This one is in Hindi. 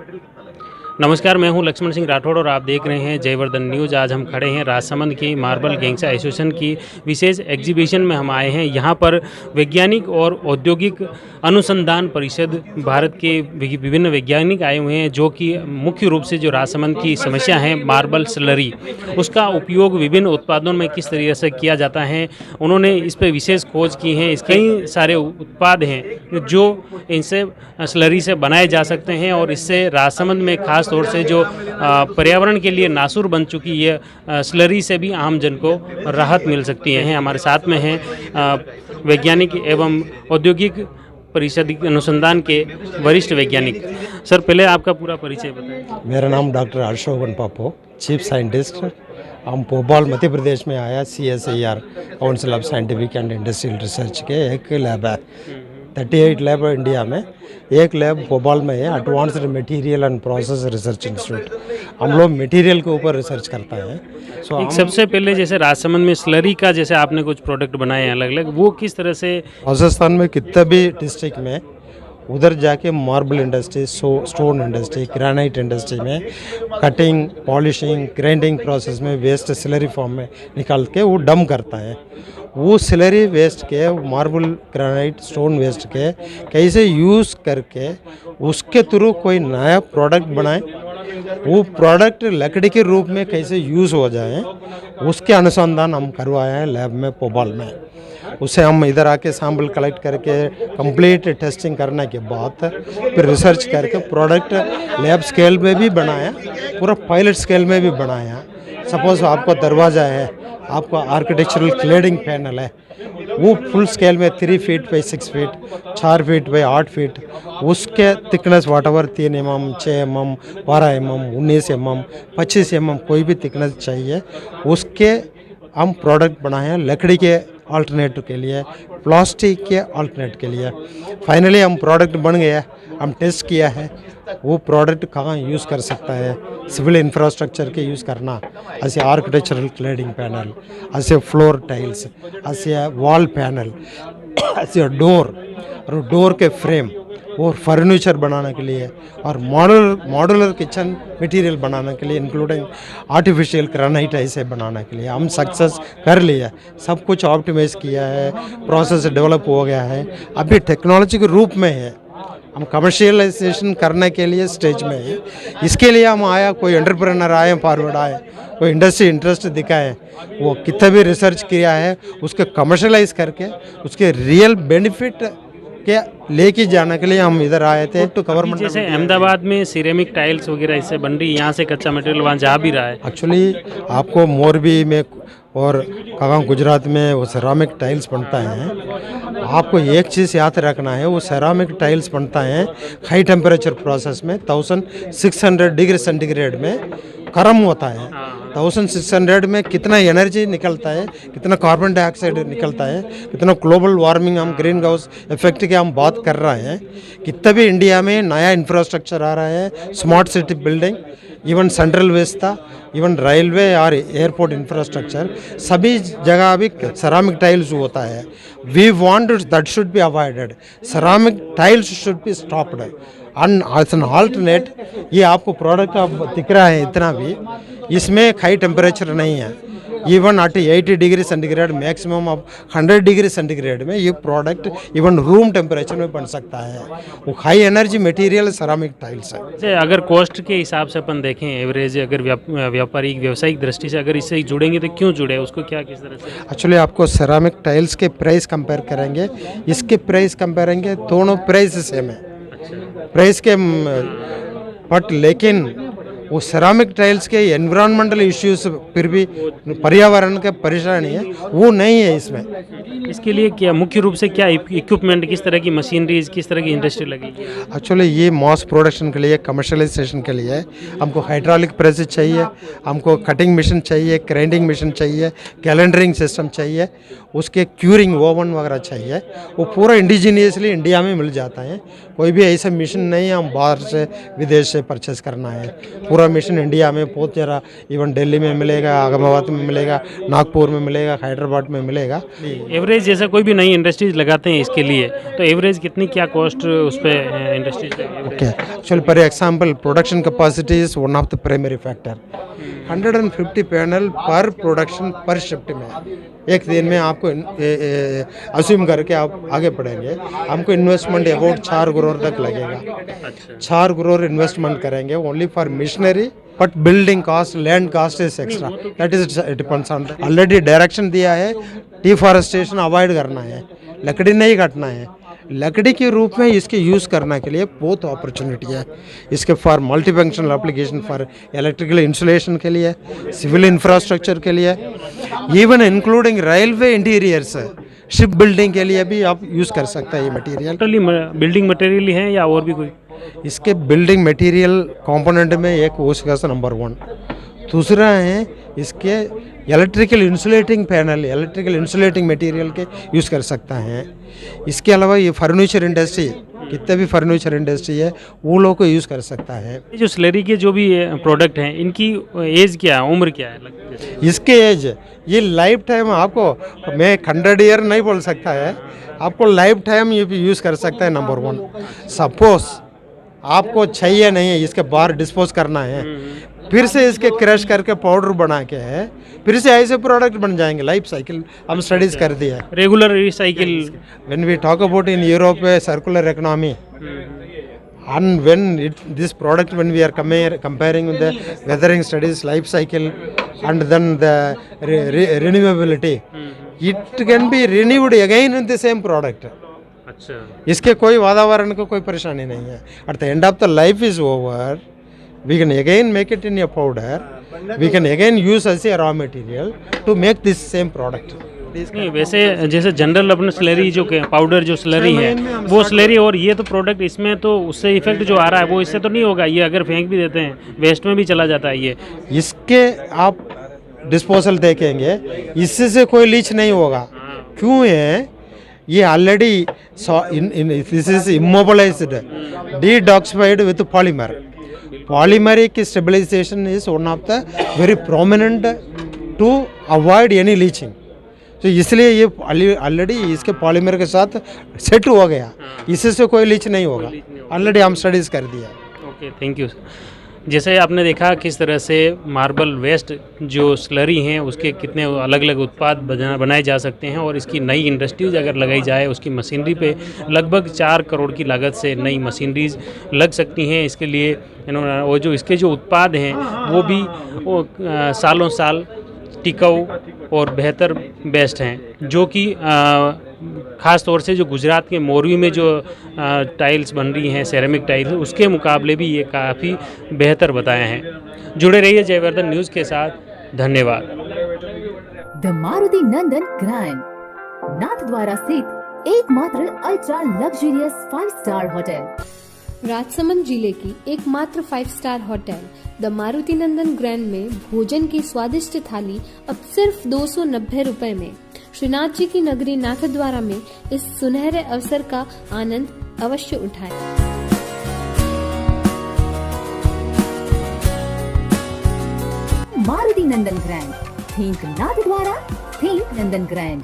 मटेरियल कितना लगेगा? नमस्कार, मैं हूं लक्ष्मण सिंह राठौड़ और आप देख रहे हैं जयवर्धन न्यूज़। आज हम खड़े हैं राजसमंद की मार्बल गैंग्स एसोसिएशन की विशेष एग्जीबिशन में हम आए हैं। यहां पर वैज्ञानिक और औद्योगिक अनुसंधान परिषद भारत के विभिन्न वैज्ञानिक आए हुए हैं, जो कि मुख्य रूप से जो राजसमंद की समस्या है मार्बल स्लरी, उसका उपयोग विभिन्न उत्पादों में किस तरीके से किया जाता है, उन्होंने इस पर विशेष खोज की है। इसके कई सारे उत्पाद हैं जो इनसे स्लरी से बनाए जा सकते हैं और इससे राजसमंद में खास तौर से जो पर्यावरण के लिए नासूर बन चुकी है स्लरी से भी आम जन को राहत मिल सकती है। हमारे साथ में हैं वैज्ञानिक एवं औद्योगिक परिषद अनुसंधान के वरिष्ठ वैज्ञानिक। सर, पहले आपका पूरा परिचय बताएं। मेरा नाम डॉक्टर अशोकन पापो, चीफ साइंटिस्ट। हम भोपाल मध्य प्रदेश में आया CSIR council of scientific and industrial research के एक लैब है। 38 लैब है इंडिया में, एक लैब भोपाल में है, advanced material and process research institute. हम लोग मटेरियल के ऊपर रिसर्च करते हैं। सबसे पहले जैसे राजसमंद में स्लरी का जैसे आपने कुछ प्रोडक्ट बनाए हैं अलग अलग, वो किस तरह से राजस्थान में कितना भी डिस्ट्रिक्ट में उधर जाके marble industry, stone industry, granite industry में कटिंग, पॉलिशिंग, ग्राइंडिंग प्रोसेस में वेस्ट स्लरी फॉर्म में निकाल के वो डंप करता है। वो स्लरी वेस्ट के, मार्बल, ग्रेनाइट, स्टोन वेस्ट के कैसे यूज़ करके उसके थ्रू कोई नया प्रोडक्ट बनाए, वो प्रोडक्ट लकड़ी के रूप में कैसे यूज़ हो जाए, उसके अनुसंधान हम करवाए हैं लैब में भोपाल में। उसे हम इधर आके सैंपल कलेक्ट करके कंप्लीट टेस्टिंग करने के बाद फिर रिसर्च करके प्रोडक्ट लैब स्केल में भी बनाया, पूरा पायलट स्केल में भी बनाया। सपोज आपको दरवाज़ा है, आपको आर्किटेक्चरल क्लेडिंग पैनल है, वो फुल स्केल में 3 feet by 6 feet, 4 feet by 8 feet, उसके thickness वाटएवर 3 mm, 6 mm, 12 mm, 19 mm, 25 mm कोई भी थिकनेस चाहिए, उसके हम प्रोडक्ट बनाए हैं लकड़ी के अल्टरनेटिव के लिए, प्लास्टिक के अल्टरनेट के लिए। फाइनली हम प्रोडक्ट बन गया, हम टेस्ट किया है वो प्रोडक्ट कहाँ यूज़ कर सकता है। सिविल इंफ्रास्ट्रक्चर के यूज़ करना, ऐसे आर्किटेक्चरल क्लेडिंग पैनल, ऐसे फ्लोर टाइल्स, ऐसे वॉल पैनल, ऐसे डोर के फ्रेम और फर्नीचर बनाने के लिए, और मॉड्यूलर किचन मटेरियल बनाने के लिए, इंक्लूडिंग आर्टिफिशियल ग्रेनाइट ऐसे बनाने के लिए हम सक्सेस कर लिया। सब कुछ ऑप्टिमाइज किया है, प्रोसेस डेवलप हो गया है, अभी टेक्नोलॉजी के रूप में है, हम कमर्शियलाइजेशन करने के लिए स्टेज में है। इसके लिए हम आया, कोई एंटरप्रेन्योर आए, फॉरवर्ड आए, कोई इंडस्ट्री इंटरेस्ट दिखाए, वो कितना भी रिसर्च किया है उसके कमर्शियलाइज करके उसके रियल बेनिफिट के लेके जाने के लिए हम इधर आए थे। तो गवर्नमेंट जैसे अहमदाबाद में सिरेमिक टाइल्स वगैरह इससे बन रही है, यहाँ से कच्चा मटेरियल वहाँ जा भी रहा है। एक्चुअली आपको मोरबी में और कहाँ गुजरात में वो सेरामिक टाइल्स बनता है। आपको एक चीज़ याद रखना है, वो सेरामिक टाइल्स बनता है हाई टेम्परेचर प्रोसेस में 1600 डिग्री सेंटीग्रेड में गर्म होता है। 1600 में कितना एनर्जी निकलता है, कितना कार्बन डाइऑक्साइड निकलता है, कितना ग्लोबल वार्मिंग, हम ग्रीन हाउस इफेक्ट की हम बात कर रहे हैं। कितना भी इंडिया में नया इंफ्रास्ट्रक्चर आ रहा है, smart city building, even central vista, even railway और एयरपोर्ट इंफ्रास्ट्रक्चर, सभी जगह अभी सेरामिक टाइल्स होता है। We want that should be avoided, ceramic tiles should be stopped as an alternate. ये आपको प्रोडक्ट अब दिख रहा है, इतना भी इसमें हाई टेम्परेचर नहीं है। Even at 80 degree centigrade, maximum of 100 degree centigrade में ये प्रोडक्ट इवन रूम टेम्परेचर में बन सकता है। वो high energy material ceramic tiles है। अगर कॉस्ट के हिसाब से अपन देखें एवरेज, अगर व्यापारिक व्यवसायिक दृष्टि से अगर इससे जुड़ेंगे तो क्यों जुड़े, उसको क्या किस तरह से? एक्चुअली आपको सेरामिक टाइल्स के प्राइस कंपेयर करेंगे, इसके प्राइस कंपेयर करेंगे, दोनों प्राइस सेम है प्राइस के, बट लेकिन वो सेरामिक टाइल्स के एनवायरमेंटल इश्यूज, फिर भी पर्यावरण के परेशानी है, वो नहीं है इसमें। इसके लिए क्या मुख्य रूप से क्या इक्विपमेंट, किस तरह की मशीनरीज, किस तरह की इंडस्ट्री लगेगी? एक्चुअली ये मास प्रोडक्शन के लिए, कमर्शलाइजेशन के लिए हमको हाइड्रोलिक प्रेस चाहिए, हमको कटिंग मशीन चाहिए, ग्राइंडिंग मशीन चाहिए, कैलेंडरिंग सिस्टम चाहिए, उसके क्यूरिंग ओवन वगैरह चाहिए। वो पूरा इंडिजीनियसली इंडिया में मिल जाता है, कोई भी ऐसा मशीन नहीं है हम बाहर से विदेश से परचेस करना है। पूरा मशीन इंडिया में बहुत जरा, इवन दिल्ली में मिलेगा, अहमदाबाद में मिलेगा, नागपुर में मिलेगा, हैदराबाद में मिलेगा। एवरेज जैसा कोई भी नई इंडस्ट्रीज लगाते हैं इसके लिए, तो एवरेज कितनी क्या कॉस्ट उस पर industries? Okay, Actually, for example, production capacity is one of the primary factor. 150 panel पर प्रोडक्शन पर शिफ्ट में एक दिन में आपको अज्यूम करके आप आगे बढ़ेंगे, हमको इन्वेस्टमेंट अबाउट 4 करोड़ तक लगेगा। 4 करोड़ इन्वेस्टमेंट करेंगे only for missionary, but building cost, land cost is extra, that is depends on. Already direction दिया है, डिफॉरेस्टेशन अवॉइड करना है, लकड़ी नहीं काटना है। लकड़ी के रूप में इसके यूज़ करने के लिए बहुत अपॉर्चुनिटी है इसके for multi functional application, for electrical insulation के लिए, सिविल इंफ्रास्ट्रक्चर के लिए, even including railway interiors, ship building के लिए भी आप यूज़ कर सकते हैं ये मटेरियल। टोटली बिल्डिंग मटेरियल ही है या और भी कोई? इसके बिल्डिंग मटेरियल कंपोनेंट में एक ओसिका नंबर 1, दूसरा है इसके electrical insulating panel, electrical insulating material के यूज़ कर सकता है। इसके अलावा ये फर्नीचर इंडस्ट्री, कितने भी फर्नीचर इंडस्ट्री है वो लोग को यूज़ कर सकता है। ये जो स्लरी के जो भी प्रोडक्ट हैं इनकी एज क्या है, उम्र क्या है? इसके एज ये लाइफ टाइम, आपको मैं 100 ईयर नहीं बोल सकता है, आपको लाइफ टाइम ये भी यूज़ कर सकता है। नंबर 1, सपोज आपको चाहिए नहीं है, इसके बाहर डिस्पोज करना है, फिर से इसके क्रश करके पाउडर बना के है, फिर से ऐसे प्रोडक्ट बन जाएंगे। लाइफ साइकिल हम स्टडीज कर दिया है। Regular recycle, when we talk about in Europe circular economy, and when this product, when we are comparing with the weathering studies, life cycle, and then the renewability, it can be renewed again in the same product. अच्छा, इसके कोई वातावरण को कोई परेशानी नहीं है। At the end of the life is over, we can again make it in a powder, we can again use as a raw material to make this same product. नहीं वैसे जैसे जनरल अपने स्लरी जो पाउडर जो स्लरी है वो स्लरी, और ये तो प्रोडक्ट इसमें तो उससे इफेक्ट जो आ रहा है वो इससे तो नहीं होगा। ये अगर फेंक भी देते हैं वेस्ट में भी चला जाता है। ये इसके आप डिस्पोजल देखेंगे, इससे से कोई लीच नहीं होगा। क्यों है? ये already this is immobilized, detoxified with polymer. Polymeric stabilization is one of the very prominent to avoid any leaching. तो इसलिए ये ऑलरेडी इसके पॉलीमर के साथ सेट हो गया, इससे कोई लीच नहीं होगा। ऑलरेडी हम स्टडीज़ कर दिया। Okay, thank you. जैसे आपने देखा किस तरह से मार्बल वेस्ट जो स्लरी हैं उसके कितने अलग अलग उत्पाद बनाए जा सकते हैं, और इसकी नई इंडस्ट्रीज अगर लगाई जाए उसकी मशीनरी पे लगभग 4 करोड़ की लागत से नई मशीनरीज लग सकती हैं। इसके लिए वो जो इसके जो उत्पाद हैं वो भी सालों साल टिकाऊ और बेहतर बेस्ट हैं, जो कि ख़ास तौर से जो गुजरात के मोरवी में जो टाइल्स बन रही हैं, सेरेमिक टाइल्स, उसके मुकाबले भी ये काफ़ी बेहतर बताए हैं। जुड़े रहिए जयवर्धन न्यूज़ के साथ। धन्यवाद। The Maruti Nandan grand, Nathdwara स्थित एकमात्र ultra luxurious 5 star hotel. Rajsamand जिले की एकमात्र 5 star hotel the Maruti Nandan grand में भोजन की स्वादिष्ट थाली अब सिर्फ 290 रुपए में। श्रीनाथ जी की नगरी नाथद्वारा में इस सुनहरे अवसर का आनंद अवश्य उठाएं। मारुति नंदन ग्रैंड, थिंक नाथद्वारा, थिंक नंदन ग्रैंड।